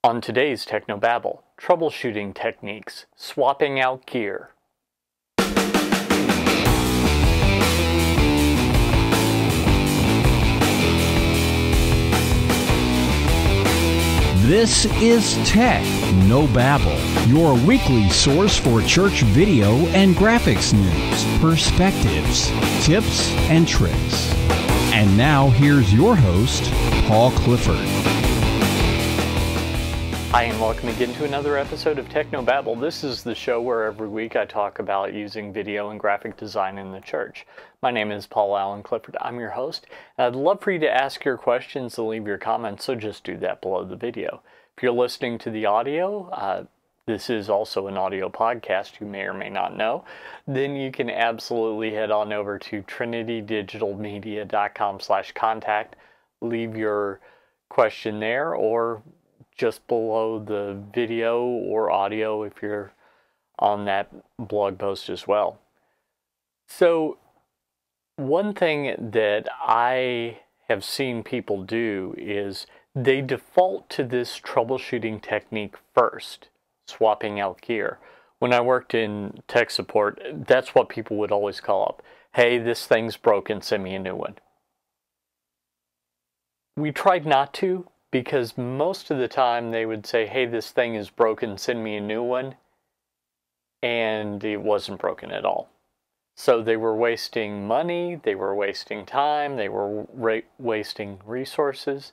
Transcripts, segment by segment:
On today's Technobabble, troubleshooting techniques, swapping out gear. This is Tech No Babble, your weekly source for church video and graphics news, perspectives, tips, and tricks. And now here's your host, Paul Clifford. Hi, and welcome again to another episode of Technobabble. This is the show where every week I talk about using video and graphic design in the church. My name is Paul Allen Clifford. I'm your host, and I'd love for you to ask your questions and leave your comments, so just do that below the video. If you're listening to the audio, this is also an audio podcast, you may or may not know, then you can absolutely head on over to trinitydigitalmedia.com/contact, leave your question there, or just below the video or audio if you're on that blog post as well. So one thing that I have seen people do is they default to this troubleshooting technique first, swapping out gear. When I worked in tech support, that's what people would always call up. Hey, this thing's broken, send me a new one. We tried not to, because most of the time they would say, hey, this thing is broken, send me a new one. And it wasn't broken at all. So they were wasting money, they were wasting time, they were wasting resources.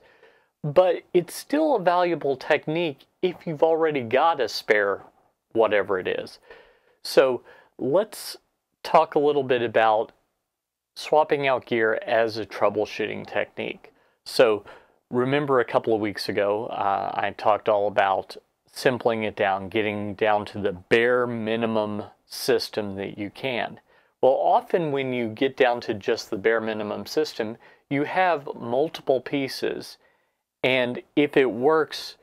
But it's still a valuable technique if you've already got a spare whatever it is. So let's talk a little bit about swapping out gear as a troubleshooting technique. So remember a couple of weeks ago, I talked all about simpling it down, getting down to the bare minimum system that you can. Well, often when you get down to just the bare minimum system, you have multiple pieces. And if it works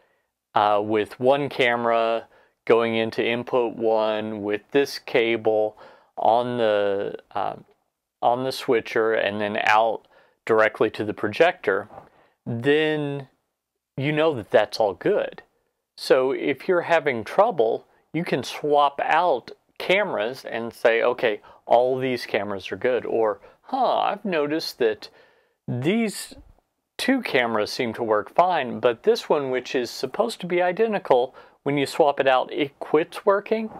with one camera going into input one with this cable on the switcher and then out directly to the projector, then you know that that's all good. So if you're having trouble, you can swap out cameras and say, okay, all these cameras are good. Or, I've noticed that these two cameras seem to work fine, but this one, which is supposed to be identical, when you swap it out, it quits working.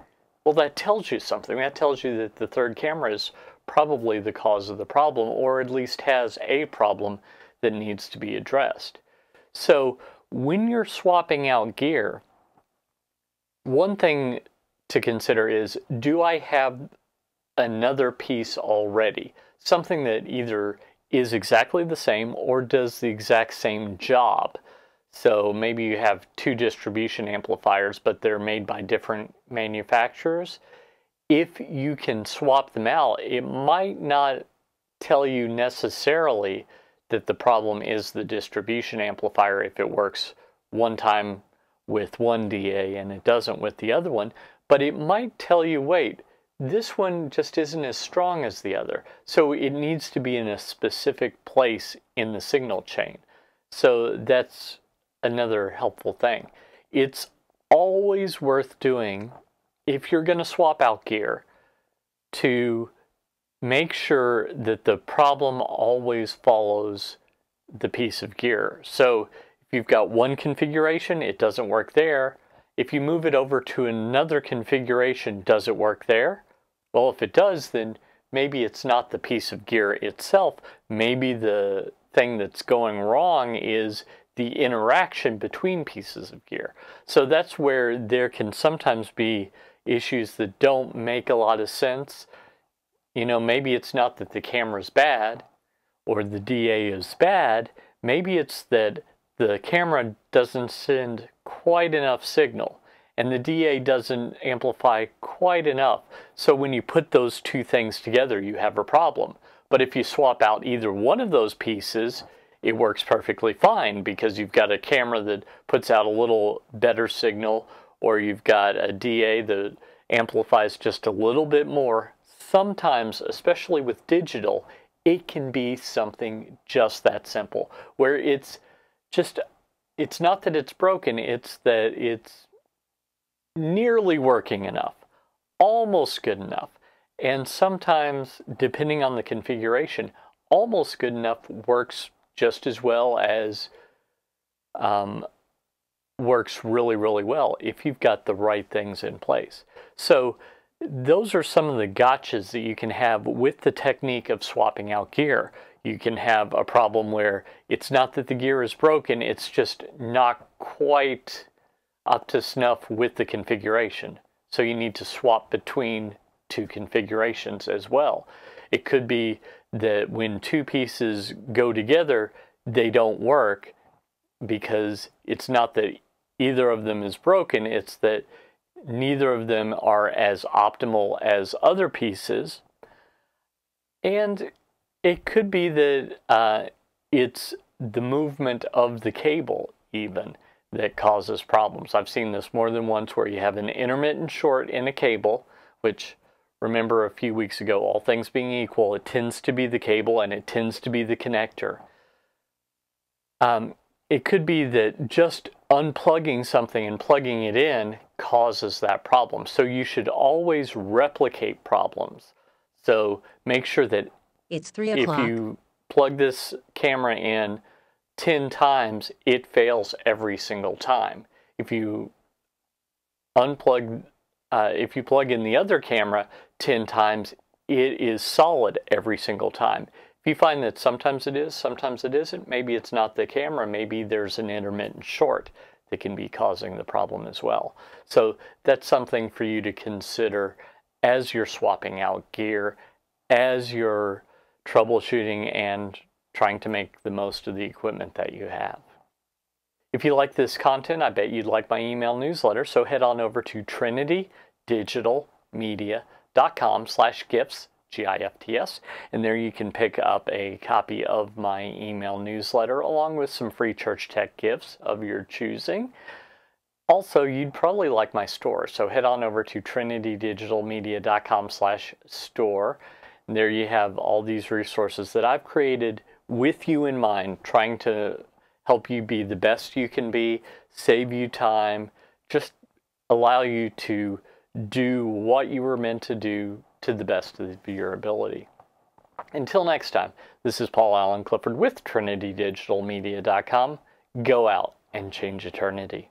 Well, that tells you something. That tells you that the third camera is probably the cause of the problem, or at least has a problem that needs to be addressed. So when you're swapping out gear, one thing to consider is, do I have another piece already? Something that either is exactly the same or does the exact same job. So maybe you have two distribution amplifiers, but they're made by different manufacturers. If you can swap them out, it might not tell you necessarily that the problem is the distribution amplifier if it works one time with one DA and it doesn't with the other one, but it might tell you, wait, this one just isn't as strong as the other. So it needs to be in a specific place in the signal chain. So that's another helpful thing. It's always worth doing, if you're going to swap out gear, to make sure that the problem always follows the piece of gear. So if you've got one configuration, it doesn't work there. If you move it over to another configuration, does it work there? Well, if it does, then maybe it's not the piece of gear itself. Maybe the thing that's going wrong is the interaction between pieces of gear. So that's where there can sometimes be issues that don't make a lot of sense. You know, maybe it's not that the camera's bad or the DA is bad. Maybe it's that the camera doesn't send quite enough signal and the DA doesn't amplify quite enough. So when you put those two things together, you have a problem. But if you swap out either one of those pieces, it works perfectly fine, because you've got a camera that puts out a little better signal, or you've got a DA that amplifies just a little bit more. Sometimes, especially with digital, it can be something just that simple, where it's just it's not that it's broken, it's that it's nearly working enough, almost good enough. And sometimes, depending on the configuration, almost good enough works just as well as works really, really well if you've got the right things in place. So those are some of the gotchas that you can have with the technique of swapping out gear. You can have a problem where it's not that the gear is broken, it's just not quite up to snuff with the configuration. So you need to swap between two configurations as well. It could be that when two pieces go together, they don't work because it's not that either of them is broken, it's that neither of them are as optimal as other pieces. And it could be that it's the movement of the cable even that causes problems. I've seen this more than once where you have an intermittent short in a cable, which, remember a few weeks ago, all things being equal, it tends to be the cable and it tends to be the connector. It could be that just unplugging something and plugging it in causes that problem. So you should always replicate problems. So make sure that it's 3 o'clock. If you plug this camera in 10 times, it fails every single time. If you plug in the other camera 10 times, it is solid every single time. If you find that sometimes it is, sometimes it isn't, maybe it's not the camera, maybe there's an intermittent short that can be causing the problem as well. So that's something for you to consider as you're swapping out gear, as you're troubleshooting and trying to make the most of the equipment that you have. If you like this content, I bet you'd like my email newsletter, so head on over to trinitydigitalmedia.com/gifts, GIFTS, and there you can pick up a copy of my email newsletter along with some free church tech gifts of your choosing. Also, you'd probably like my store, so head on over to trinitydigitalmedia.com/store. And there you have all these resources that I've created with you in mind, trying to help you be the best you can be, save you time, just allow you to do what you were meant to do to the best of your ability. Until next time, this is Paul Allen Clifford with trinitydigitalmedia.com. Go out and change eternity.